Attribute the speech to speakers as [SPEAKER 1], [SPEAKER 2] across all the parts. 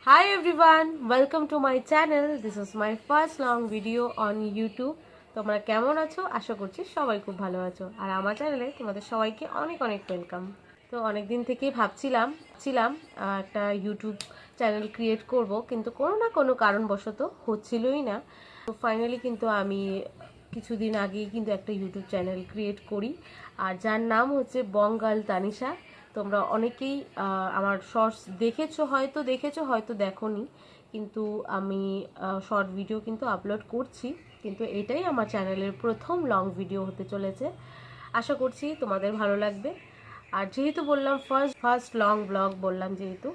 [SPEAKER 1] Hi everyone, welcome to my channel. This is my first long video on YouTube. তোমরা কেমন আছো? আশা করছি সবাই খুব ভালো আছো। আর আমার চ্যানেলে তোমাদের সবাইকে অনেক অনেক ওয়েলকাম। তো অনেক দিন থেকেই ভাবছিলাম একটা ইউটিউব চ্যানেল ক্রিয়েট করব, কিন্তু কোনো না কোনো কারণবশত হচ্ছিলই না। তো ফাইনালি কিন্তু আমি কিছুদিন আগেই কিন্তু একটা ইউটিউব চ্যানেল ক্রিয়েট করি, আর যার নাম হচ্ছে বঙ্গাল তানিশা। তোমরা অনেকেই আমার শর্টস দেখেছো হয়তো দেখোনি, কিন্তু আমি শর্ট ভিডিও কিন্তু আপলোড করছি। কিন্তু এটাই আমার চ্যানেলের প্রথম লং ভিডিও হতে চলেছে। আশা করছি তোমাদের ভালো লাগবে। আর যেহেতু বললাম ফার্স্ট লং ব্লগ বললাম, যেহেতু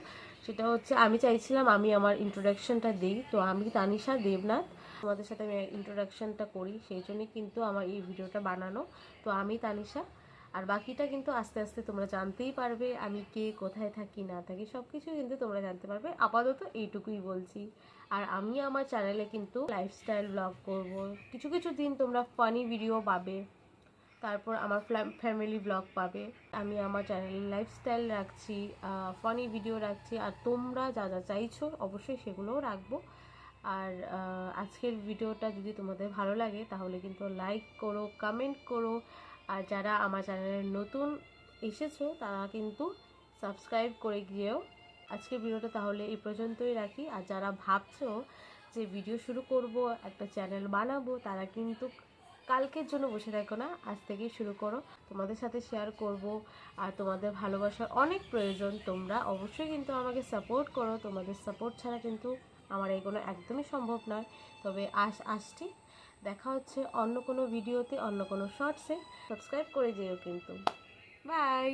[SPEAKER 1] সেটা হচ্ছে আমি চাইছিলাম আমি আমার ইন্ট্রোডাকশনটা দিই। তো আমি তানিশা দেবনাথ, তোমাদের সাথে আমি ইন্ট্রোডাকশনটা করি, সেই জন্যই কিন্তু আমার এই ভিডিওটা বানানো। তো আমি তানিশা, আর বাকিটা কিন্তু আস্তে আস্তে তোমরা জানতেই পারবে। আমি কে, কোথায় থাকি না থাকি সব কিছু কিন্তু তোমরা জানতে পারবে। আপাতত এইটুকুই বলছি। আর আমি আমার চ্যানেলে কিন্তু লাইফস্টাইল ব্লগ করব, কিছু কিছু দিন তোমরা ফানি ভিডিও পাবে, তারপর আমার ফ্যামিলি ব্লগ পাবে। আমি আমার চ্যানেলে লাইফস্টাইল রাখছি, ফানি ভিডিও রাখছি, আর তোমরা যা যা চাইছো অবশ্যই সেগুলোও রাখবো। আর আজকের ভিডিওটা যদি তোমাদের ভালো লাগে তাহলে কিন্তু লাইক করো, কমেন্ট করো। আর যারা আমার চ্যানেলে নতুন এসেছো তারা কিন্তু সাবস্ক্রাইব করে গিয়েও। আজকের ভিডিওটা তাহলে এই পর্যন্তই রাখি। আর যারা ভাবছো যে ভিডিও শুরু করব, একটা চ্যানেল বানাবো, তারা কিন্তু কালকের জন্য বসে থাকো না, আজ থেকেই শুরু করো। তোমাদের সাথে শেয়ার করব, আর তোমাদের ভালোবাসার অনেক প্রয়োজন। তোমরা অবশ্যই কিন্তু আমাকে সাপোর্ট করো, তোমাদের সাপোর্ট ছাড়া কিন্তু আমার এগুলো একদমই সম্ভব নয়। তবে আসছি, দেখা হচ্ছে অন্য কোনো ভিডিওতে, অন্য কোনো শর্টসে। সাবস্ক্রাইব করে যেও কিন্তু। বাই।